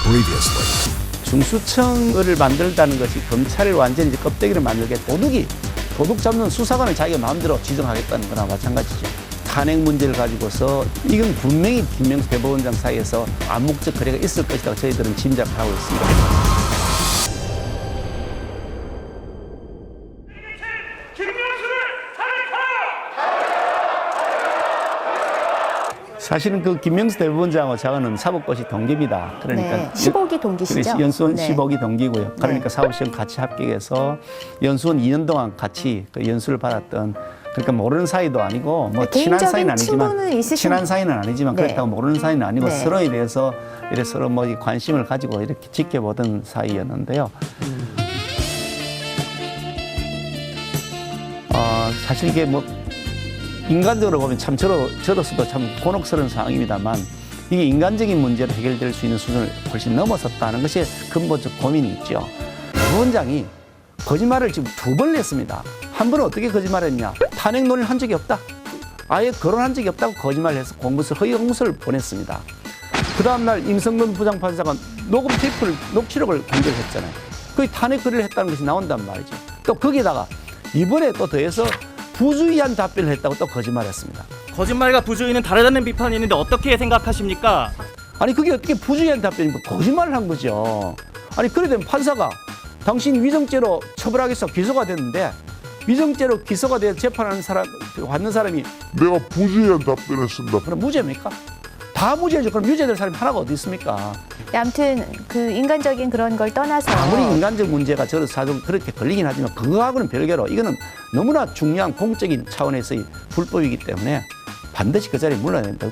Previously. 중수청을 만들다는 것이 검찰을 완전히 껍데기를 만들겠다. 도둑 잡는 수사관을 자기가 마음대로 지정하겠다는 거나 마찬가지죠. 탄핵 문제를 가지고서 이건 분명히 김명수 대법원장 사이에서 암묵적 거래가 있을 것이라고 저희들은 짐작하고 있습니다. 사실은 그 김명수 대법원장하고 저는 사법고시 동기입니다. 그러니까 네, 15기 동기시죠? 연수원 네. 15기 동기고요. 그러니까 네. 사법시험 같이 합격해서 연수원 2년 동안 같이 그 연수를 받았던, 그러니까 모르는 사이도 아니고 뭐 친한 사이는 아니지만 친한 사이는 아니지만 네. 그렇다고 모르는 사이는 아니고 네. 서로에 대해서 이렇게 서로 뭐 관심을 가지고 이렇게 지켜보던 사이였는데요. 사실 이게 뭐 인간적으로 보면 참 저로서도 참 곤혹스러운 상황입니다만, 이게 인간적인 문제로 해결될 수 있는 수준을 훨씬 넘어섰다는 것이 근본적 고민이 있죠. 대법원장이 거짓말을 지금 2번 했습니다. 한 번은 어떻게 거짓말했냐? 탄핵 논의를 한 적이 없다. 아예 거론한 적이 없다고 거짓말을 해서 허위 공문서를 보냈습니다. 그 다음날 임성근 부장판사가 녹음 테이프를, 녹취록을 공개했잖아요. 거의 탄핵 거래를 했다는 것이 나온단 말이죠. 또 거기에다가 이번에 또 더해서 부주의한 답변을 했다고 또 거짓말했습니다. 거짓말과 부주의는 다르다는 비판이 있는데 어떻게 생각하십니까? 아니 그게 어떻게 부주의한 답변입니까? 거짓말을 한 거죠. 아니 그래 되면 판사가 당신 위정죄로 처벌하겠어 기소가 됐는데, 위정죄로 기소가 돼 재판하는 사람, 받는 사람이 내가 부주의한 답변했습니다. 그럼 무죄입니까? 다 무죄죠. 그럼 유죄될 사람이 하나가 어디 있습니까? 아무튼 그 인간적인 그런 걸 떠나서 아무리 인간적 문제가 저로 사정 그렇게 걸리긴 하지만 그거하고는 별개로 이거는 너무나 중요한 공적인 차원에서의 불법이기 때문에 반드시 그 자리에 물러나야 된다.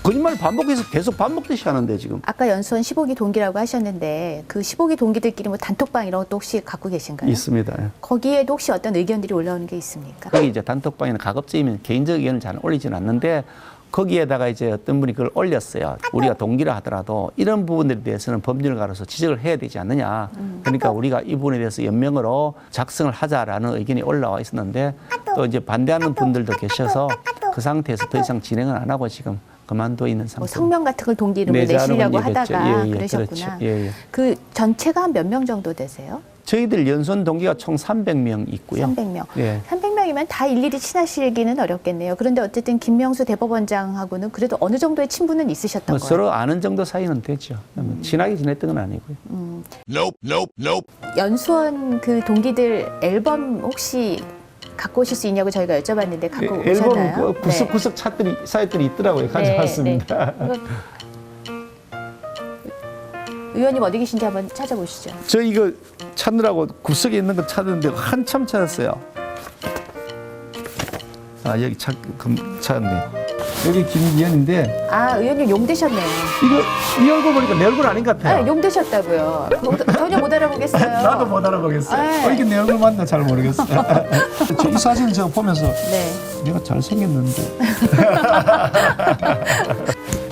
거짓말을 반복해서 계속 반복듯이 하는데 지금. 아까 연수원 15기 동기라고 하셨는데 그 15기 동기들끼리 뭐 단톡방 이런 것도 혹시 갖고 계신가요? 있습니다. 거기에도 혹시 어떤 의견들이 올라오는 게 있습니까? 거기 이제 단톡방에는 가급적이면 개인적 의견을 잘 올리지는 않는데, 거기에다가 이제 어떤 분이 그걸 올렸어요. 우리가 동기라 하더라도 이런 부분들에 대해서는 법률가로서 지적을 해야 되지 않느냐. 그러니까 우리가 이 부분에 대해서 연명으로 작성을 하자라는 의견이 올라와 있었는데, 또 이제 반대하는 분들도 계셔서 그 상태에서 더 이상 진행을 안 하고 지금 그만둬 있는 상태. 뭐 성명 같은 걸 동기 이름을 내시려고 하다가 그러셨구나. 그렇죠. 예, 예. 그 전체가 한 몇 명 정도 되세요? 저희들 연수원 동기가 총 300명 있고요. 300명. 예. 300명이면 다 일일이 친하시기는 어렵겠네요. 그런데 어쨌든 김명수 대법원장하고는 그래도 어느 정도의 친분은 있으셨던 뭐 거예요? 서로 아는 정도 사이는 되죠. 친하게 지냈던 건 아니고요. Nope, nope, nope. 연수원 그 동기들 앨범 혹시 갖고 오실 수 있냐고 저희가 여쭤봤는데 갖고 앨범 오셨나요? 구석구석 찾들이 사이트들이 있더라고요. 가져왔습니다. 네. 의원님 어디 계신지 한번 찾아보시죠. 저 이거 찾느라고 구석에 있는 거 찾았는데 한참 찾았어요. 아 여기 찾았네. 여기 김기현인데 아, 의원님 용 되셨네요. 이 얼굴 보니까 내 얼굴 아닌 것 같아요. 아, 용 되셨다고요. 전혀 못 알아보겠어요. 나도 못 알아보겠어요. 네. 이게 내 얼굴 맞나 잘 모르겠어요. 이 사진 제가 보면서 네. 내가 잘생겼는데.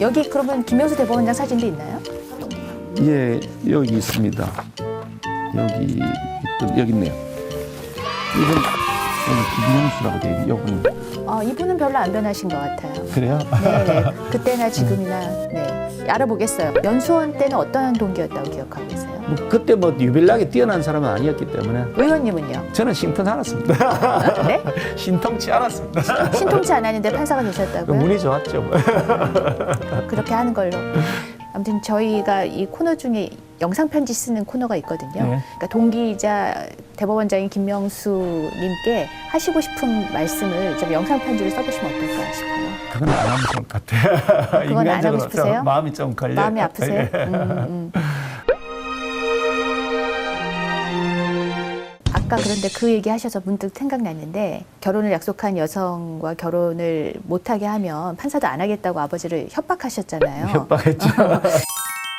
여기 그러면 김명수 대법원장 사진도 있나요? 예, 여기 있습니다. 여기 있네요. 이건 김명수라고 되어 있는 요거는. 이분은 별로 안 변하신 것 같아요. 그래요? 네, 그때나 지금이나 네 알아보겠어요. 연수원 때는 어떤 동기였다고 기억하고 계세요? 뭐 그때 뭐 유별나게 뛰어난 사람은 아니었기 때문에 의원님은요? 저는 심통 않았습니다. 네? 신통치 않았습니다. 신통치 않았는데 판사가 되셨다고요? 운이 좋았죠. 그렇게 하는 걸로. 아무튼 저희가 이 코너 중에 영상 편지 쓰는 코너가 있거든요. 네. 그러니까 동기이자 대법원장인 김명수님께 하시고 싶은 말씀을 좀 영상 편지로 써보시면 어떨까 싶어요. 그건 안 하면 좋을 것 같아요. 그건 안 하고 싶으세요? 좀 마음이 좀 걸려요. 마음이 아프세요? 아까 그런데 그 얘기 하셔서 문득 생각났는데, 결혼을 약속한 여성과 결혼을 못하게 하면 판사도 안 하겠다고 아버지를 협박하셨잖아요. 협박했죠.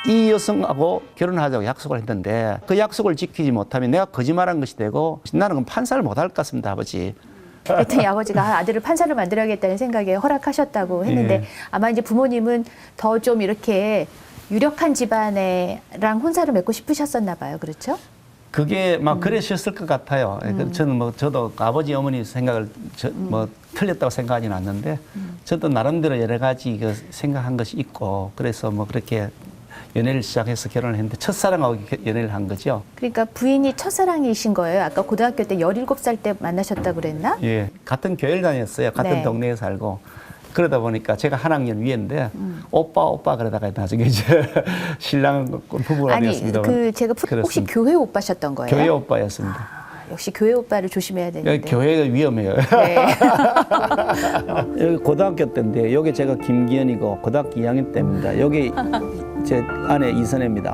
이 여성하고 결혼하자고 약속을 했는데 그 약속을 지키지 못하면 내가 거짓말한 것이 되고 나는 그럼 판사를 못할 것 같습니다, 아버지. 그랬더니 아버지가 아들을 판사를 만들어야겠다는 생각에 허락하셨다고 했는데 예. 아마 이제 부모님은 더 좀 이렇게 유력한 집안이랑 혼사를 맺고 싶으셨었나 봐요. 그렇죠? 그게 막 그러셨을 것 같아요. 저는 뭐 저도 아버지 어머니 생각을 뭐 틀렸다고 생각하지는 않는데 저도 나름대로 여러 가지 그 생각한 것이 있고, 그래서 뭐 그렇게 연애를 시작해서 결혼을 했는데 첫사랑하고 연애를 한 거죠. 그러니까 부인이 첫사랑이신 거예요? 아까 고등학교 때 17살 때 만나셨다고 그랬나? 예, 같은 교회를 다녔어요. 같은 네. 동네에 살고. 그러다 보니까 제가 한 학년 위인데 오빠 그러다가 나중에 이제 신랑 부부가 아니, 되었습니다. 그 제가 혹시 그렇습니다. 교회 오빠셨던 거예요? 교회 오빠였습니다. 아, 역시 교회 오빠를 조심해야 되는데. 여기 교회가 위험해요. 네. 여기 고등학교 때인데 여기 제가 김기현이고 고등학교 2학년 때입니다. 여기 제 아내 이선혜입니다.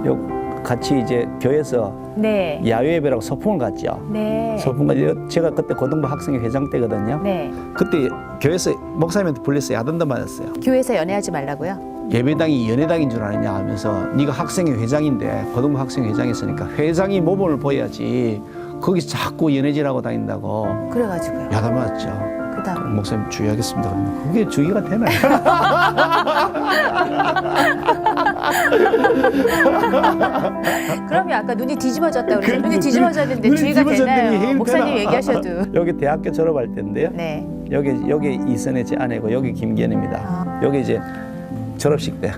요 같이 이제 교회에서 네. 야외예배라고 소풍을 갔죠. 네. 소풍 가서 제가 그때 고등부 학생회 회장 때거든요. 네. 그때 교회에서 목사님한테 불려서 야단도 맞았어요. 교회에서 연애하지 말라고요? 예배당이 연회당인 줄 아느냐 하면서 네가 학생회 회장인데 고등부 학생회 회장이었으니까 회장이 모범을 보여야지 거기서 자꾸 연애질하고 다닌다고 그래가지고요. 야단 맞았죠. 그다음 목사님 주의하겠습니다. 그러면 그게 주의가 되나요? 그러면 아까 눈이 뒤집어졌다고 그래서 눈이 눈이 뒤집어졌는데 눈이 주의가 뒤집어졌더니 되나요? 힘이 목사님 되나? 얘기하셔도. 여기 대학교 졸업할 때인데요. 네. 여기 이선혜 제 아내고 여기 김기현입니다. 여기 이제 졸업식 때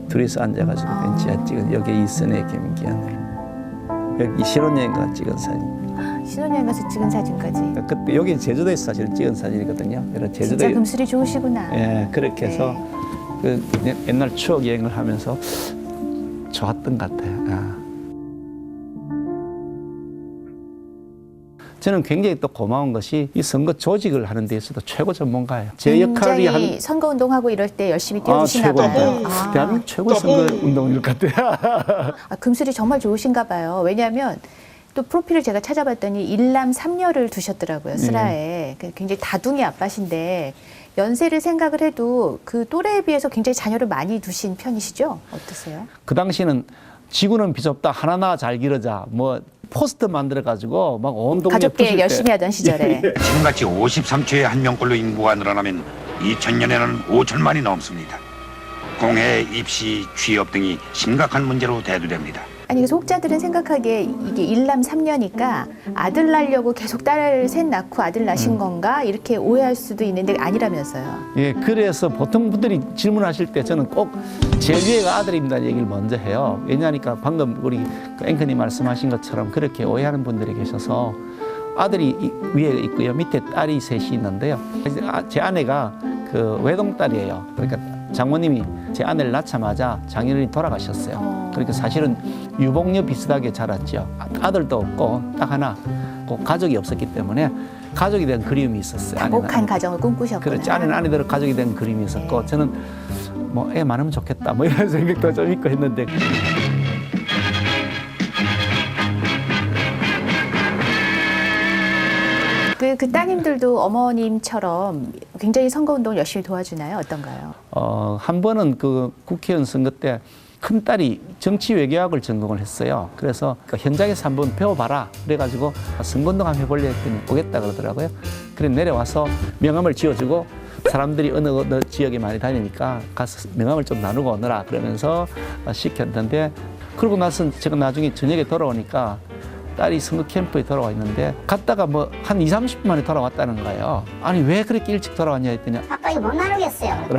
둘이서 앉아가지고 벤치에 찍은 여기 이선혜 김기현. 여기 신혼여행 가 찍은 사진. 신혼여행 가서 찍은 사진까지. 그때 여기 제주도에서 사실 찍은 사진이거든요. 그래서 진짜 제주도에 금슬이 좋으시구나. 예 그렇게 해서 그 옛날 추억 여행을 하면서 좋았던 것 같아요. 저는 굉장히 또 고마운 것이 이 선거 조직을 하는 데 있어도 최고 전문가예요. 제 역할이 굉장히 선거운동하고 이럴 때 열심히 뛰어주시나 최고. 봐요. 대한민국 최고 선거 운동일 것 같아요. 금슬이 정말 좋으신가 봐요. 왜냐하면 또 프로필을 제가 찾아봤더니 일남 3녀를 두셨더라고요. 슬하에. 굉장히 다둥이 아빠신데 연세를 생각을 해도 그 또래에 비해서 굉장히 자녀를 많이 두신 편이시죠? 어떠세요? 그 당시는 지구는 비좁다 하나나 잘 기르자 뭐 포스터 만들어 가지고 막 온 동네 가족계획 열심히 하던 시절에. 지금같이 53초에 한 명꼴로 인구가 늘어나면 2000년에는 5천만이 넘습니다. 공해, 입시, 취업 등이 심각한 문제로 대두됩니다. 아니 그래서 혹자들은 생각하기에 이게 일남 3녀니까 아들 낳으려고 계속 딸 셋 낳고 아들 낳으신 건가 이렇게 오해할 수도 있는데 아니라면서요. 예, 그래서 보통 분들이 질문하실 때 저는 꼭 제일 위에가 아들입니다 얘기를 먼저 해요. 왜냐하니까 방금 우리 그 앵커님 말씀하신 것처럼 그렇게 오해하는 분들이 계셔서 아들이 위에 있고요. 밑에 딸이 셋이 있는데요. 제 아내가 그 외동딸이에요. 그러니까 장모님이 제 아내를 낳자마자 장인어른이 돌아가셨어요. 그러니까 사실은 유복녀 비슷하게 자랐죠. 아들도 없고 딱 하나 가족이 없었기 때문에 가족에 대한 그리움이 있었어요. 행복한 가정을 꿈꾸셨구나. 그렇지. 아내는 아내대로 가족에 대한 그림이 있었고 네. 저는 뭐 애 많으면 좋겠다 뭐 이런 생각도 좀 있고 했는데 그 따님들도 어머님처럼 굉장히 선거운동을 열심히 도와주나요? 어떤가요? 한 번은 그 국회의원 선거 때 큰딸이 정치 외교학을 전공을 했어요. 그래서 그 현장에서 한번 배워봐라. 그래가지고 선거운동 한번 해볼래 했더니 오겠다 그러더라고요. 그래 내려와서 명함을 지어주고 사람들이 어느 지역에 많이 다니니까 가서 명함을 좀 나누고 오너라 그러면서 시켰는데 그러고 나서 제가 나중에 저녁에 돌아오니까 딸이 선거 캠프에 돌아와 있는데 갔다가 뭐 한 20-30분 만에 돌아왔다는 거예요. 아니 왜 그렇게 일찍 돌아왔냐 했더니 가까이 못 나누겠어요.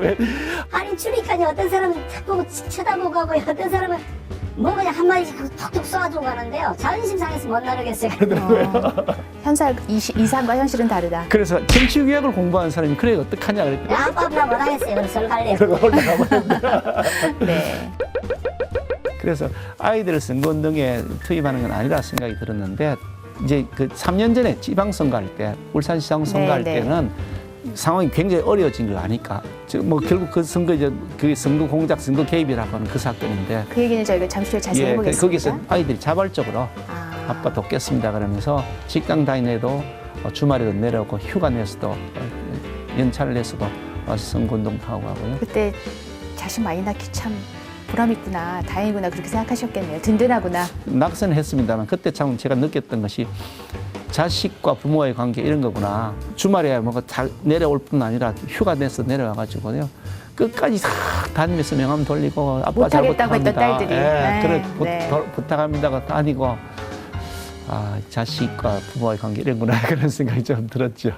왜? 아니 주니까 어떤 사람은 자꾸 쳐다보고 가고 어떤 사람은 뭐 그냥 한마디씩 툭툭 쏘아주고 가는데요. 자존심 상해서 못 나누겠어요. 현실 이상과 현실은 다르다. 그래서 정치 의학을 공부하는 사람이 그래 어떡하냐 그랬더니 아무나 못 하겠어요. 그래서 설 갈래요. 네. 그래서 아이들을 선거운동에 투입하는 건 아니라 생각이 들었는데 이제 그 3년 전에 지방선거 할 때 울산시장 선거 할 네, 네. 때는 상황이 굉장히 어려워진 걸 아니까 뭐 결국 그 선거 이제 그 선거 공작 선거 개입이라고 하는 그 사건인데 그 얘기는 저희가 잠시 후에 자세히 해보겠습니다. 거기서 아이들이 자발적으로 아빠 돕겠습니다 그러면서 직장 다니내도 주말에도 내려오고 휴가 내서도 연차를 내서도 와서 선거운동도 하고 하고요. 그때 자식 많이 낳기 참 보람 있구나, 다행이구나 그렇게 생각하셨겠네요. 든든하구나. 낙선했습니다만 그때 참 제가 느꼈던 것이 자식과 부모의 관계 이런 거구나. 주말에 뭐 내려올 뿐 아니라 휴가 내서 내려와가지고요. 끝까지 싹 다니면서 명함 돌리고 아빠 잘 못하겠다고 했던 부탁합니다. 딸들이. 예, 네, 그래 네. 부탁합니다가 다니고 아, 자식과 부모의 관계 이런구나 그런 생각이 좀 들었죠.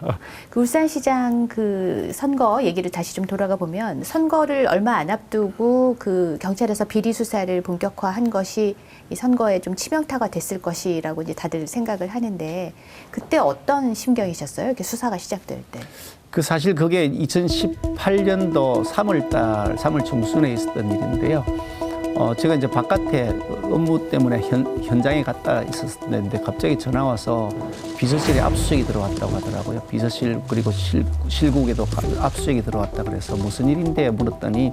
그 울산시장 그 선거 얘기를 다시 좀 돌아가 보면 선거를 얼마 안 앞두고 그 경찰에서 비리 수사를 본격화한 것이 이 선거에 좀 치명타가 됐을 것이라고 이제 다들 생각을 하는데 그때 어떤 심경이셨어요? 이렇게 수사가 시작될 때. 그 사실 그게 2018년도 3월 중순에 있었던 일인데요. 제가 이제 바깥에 업무 때문에 현장에 갔다 있었는데 갑자기 전화 와서 비서실에 압수수색이 들어왔다고 하더라고요. 비서실 그리고 실국에도 압수수색이 들어왔다 그래서 무슨 일인데 물었더니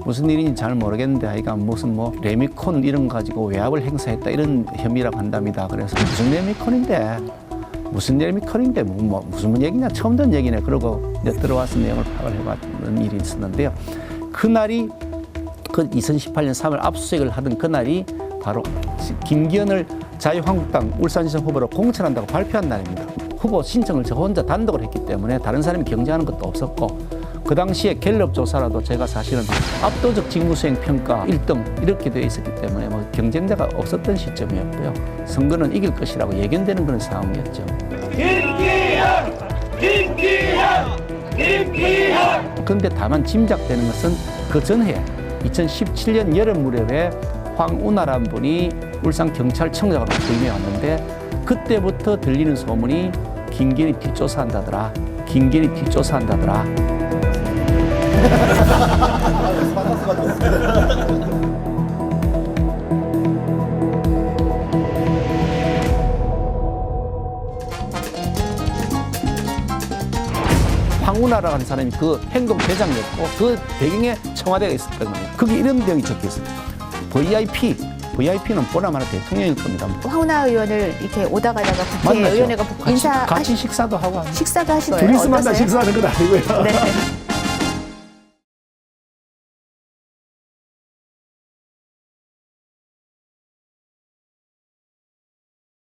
무슨 일인지 잘 모르겠는데 하여간 무슨 뭐 레미콘 이런 거 가지고 외압을 행사했다 이런 혐의라고 한답니다. 그래서 무슨 레미콘인데 무슨 얘기냐 처음 듣는 얘기네. 그러고 이제 들어와서 내용을 파악을 해봤던 일이 있었는데요. 그날이 그 2018년 3월 압수수색을 하던 그날이 바로 김기현을 자유한국당 울산시장 후보로 공천한다고 발표한 날입니다. 후보 신청을 저 혼자 단독으로 했기 때문에 다른 사람이 경쟁하는 것도 없었고 그 당시에 갤럽 조사라도 제가 사실은 압도적 직무수행 평가 1등 이렇게 되어 있었기 때문에 뭐 경쟁자가 없었던 시점이었고요. 선거는 이길 것이라고 예견되는 그런 상황이었죠. 그런데 다만 짐작되는 것은 그 전해 2017년 여름 무렵에 황운하라는 분이 울산경찰청장으로 부임해 왔는데 그때부터 들리는 소문이 김기현이 뒷조사한다더라. 황운하라는 사람이 그 행동 대장이었고 그 배경에 청와대가 있었던 거예요. 거기 이런 내용이 적혀 있어요. VIP는 보나마나 대통령일 겁니다. 황운하 의원을 이렇게 오다 가다가 국회의원회가 같이 인사하시 식사도 하고 식사도 하시더라고요. 둘이서 만나 어떠세요? 식사하는 건 아니고요. 네.